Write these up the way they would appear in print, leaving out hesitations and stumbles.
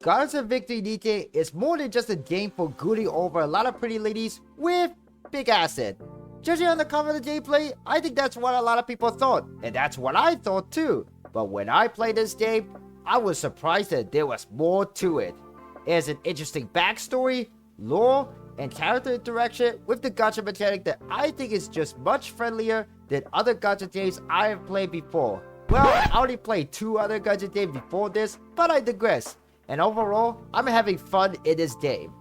Goddess of Victory NIKKE is more than just a game for gooning over a lot of pretty ladies with big acid. Judging on the cover of the gameplay, I think that's what a lot of people thought, and that's what I thought too. But when I played this game, I was surprised that there was more to it. It has an interesting backstory, lore, and character interaction with the gacha mechanic that I think is just much friendlier than other gacha games I have played before. Well, I already played 2 other gacha games before this, but I digress. And overall, I'm having fun in this game.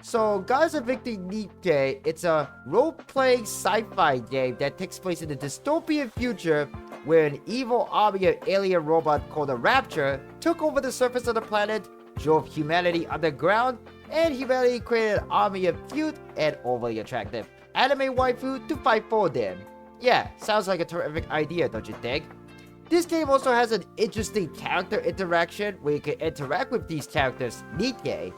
So, Goddess of Victory NIKKE, it's a role-playing sci-fi game that takes place in a dystopian future where an evil army of alien robots called the Rapture took over the surface of the planet, drove humanity underground, and humanity created an army of cute and overly attractive anime waifu to fight for them. Yeah, sounds like a terrific idea, don't you think? This game also has an interesting character interaction where you can interact with these characters, NIKKE,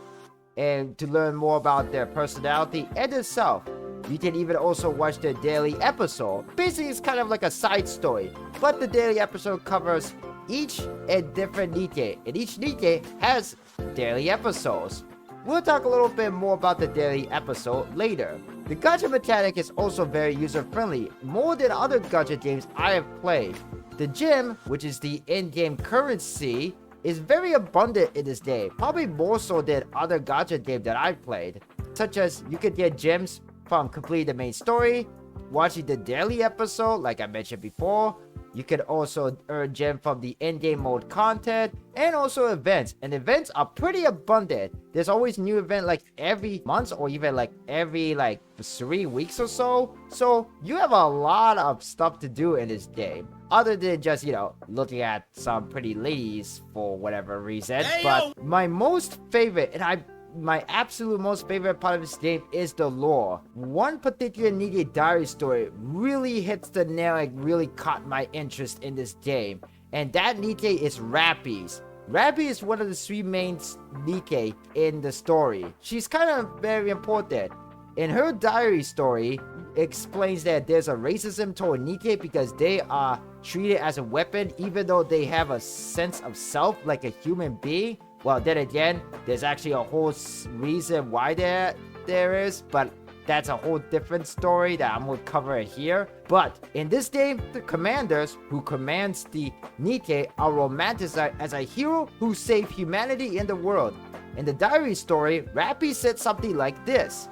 and to learn more about their personality and itself. You can even also watch their daily episode. Basically, it's kind of like a side story, but the daily episode covers each and different NIKKE, and each NIKKE has daily episodes. We'll talk a little bit more about the daily episode later. The gacha mechanic is also very user-friendly, more than other gacha games I have played. The gem, which is the in-game currency, is very abundant in this game, probably more so than other gacha games that I've played. Such as, you could get gems from completing the main story, watching the daily episode like I mentioned before. You can also earn gems from the in-game mode content, and also events. And events are pretty abundant. There's always new event like every month, or even like every 3 weeks or so. So you have a lot of stuff to do in this game, other than just, looking at some pretty ladies for whatever reason. But my most favorite, and my absolute most favorite part of this game is the lore. One particular NIKKE diary story really hits the nail and really caught my interest in this game. And that NIKKE is Rappy's. Rappy is one of the 3 main NIKKE in the story. She's kind of very important. In her diary story, explains that there's a racism toward NIKKE because they are treated as a weapon even though they have a sense of self like a human being. Well, then again, there's actually a whole reason why there is, but that's a whole different story that I'm going to cover here. But in this game, the commanders who commands the NIKKE are romanticized as a hero who saved humanity in the world. In the diary story, Rappy said something like this.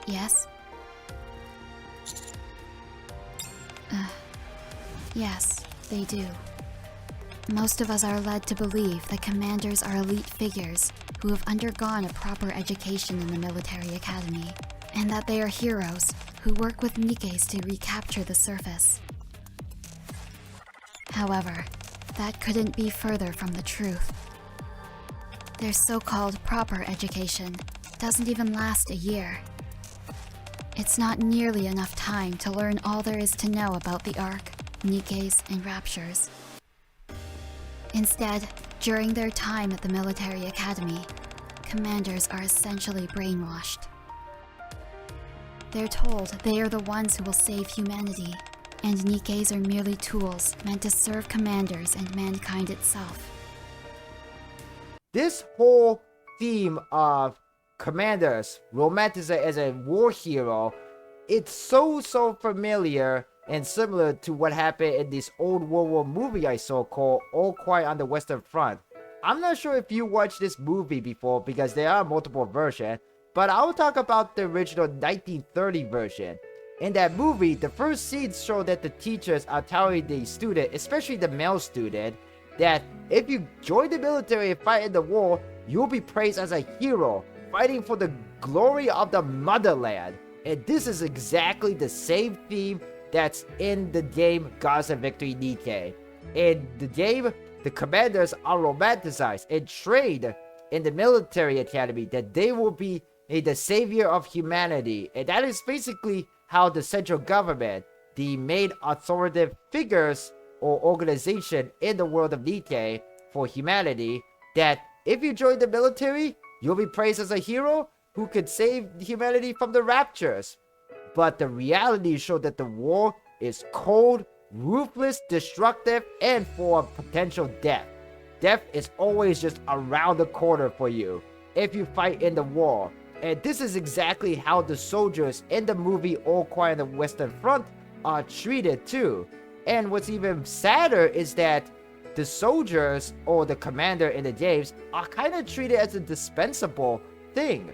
Yes? Yes, they do. Most of us are led to believe that commanders are elite figures who have undergone a proper education in the military academy, and that they are heroes who work with NIKKEs to recapture the surface. However, that couldn't be further from the truth. Their so-called proper education doesn't even last a year. It's not nearly enough time to learn all there is to know about the Ark, NIKKEs, and Raptures. Instead, during their time at the military academy, commanders are essentially brainwashed. They're told they are the ones who will save humanity, and NIKKEs are merely tools meant to serve commanders and mankind itself. This whole theme of commanders romanticized as a war hero, it's so familiar and similar to what happened in this old World War movie I saw called All Quiet on the Western Front. I'm not sure if you watched this movie before because there are multiple versions, but I'll talk about the original 1930 version. In that movie, the first scenes show that the teachers are telling the student, especially the male student, that if you join the military and fight in the war, you'll be praised as a hero, fighting for the glory of the motherland. And this is exactly the same theme that's in the game Goddess of Victory NIKKE. In the game, the commanders are romanticized and trained in the military academy that they will be the savior of humanity. And that is basically how the central government, the main authoritative figures or organization in the world of NIKKE for humanity, that if you join the military, you'll be praised as a hero who could save humanity from the raptures. But the reality showed that the war is cold, ruthless, destructive, and full of potential death. death is always just around the corner for you if you fight in the war. And this is exactly how the soldiers in the movie All Quiet on the Western Front are treated too. And what's even sadder is that the soldiers or the commander in the games are kind of treated as a dispensable thing.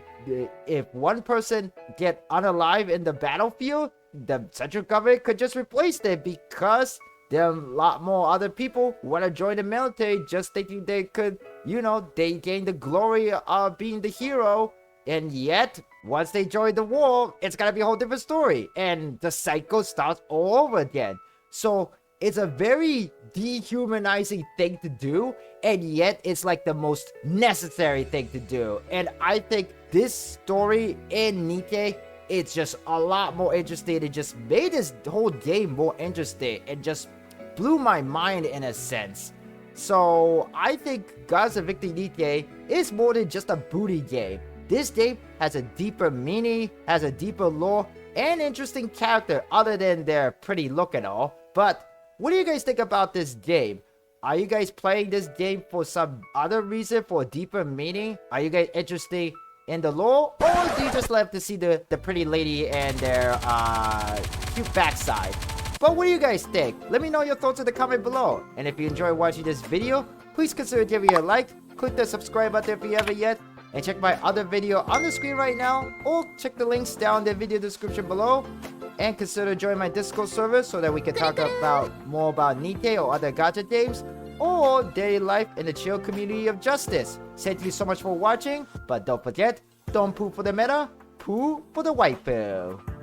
If one person get unalive in the battlefield, the central government could just replace them because there are a lot more other people who want to join the military just thinking they could, you know, they gain the glory of being the hero. And yet, once they join the war, it's gonna be a whole different story. And the cycle starts all over again. So it's a very dehumanizing thing to do. And yet, it's like the most necessary thing to do. And I think this story in Nikke, it's just a lot more interesting. It just made this whole game more interesting. It just blew my mind in a sense. So I think Goddess of Victory NIKKE is more than just a booty game. This game has a deeper meaning, has a deeper lore, and interesting character other than their pretty look and all. But what do you guys think about this game? Are you guys playing this game for some other reason, for a deeper meaning? Are you guys interested in the lore? Or do you just love to see the pretty lady and their cute backside? But what do you guys think? Let me know your thoughts in the comment below. And if you enjoyed watching this video, please consider giving it a like, click the subscribe button if you haven't yet, and check my other video on the screen right now, or check the links down in the video description below. And consider joining my Discord server so that we can talk about more about Nikke or other gacha games, or daily life in the chill community of justice. Thank you so much for watching, but don't forget, don't poo for the meta, poo for the waifu.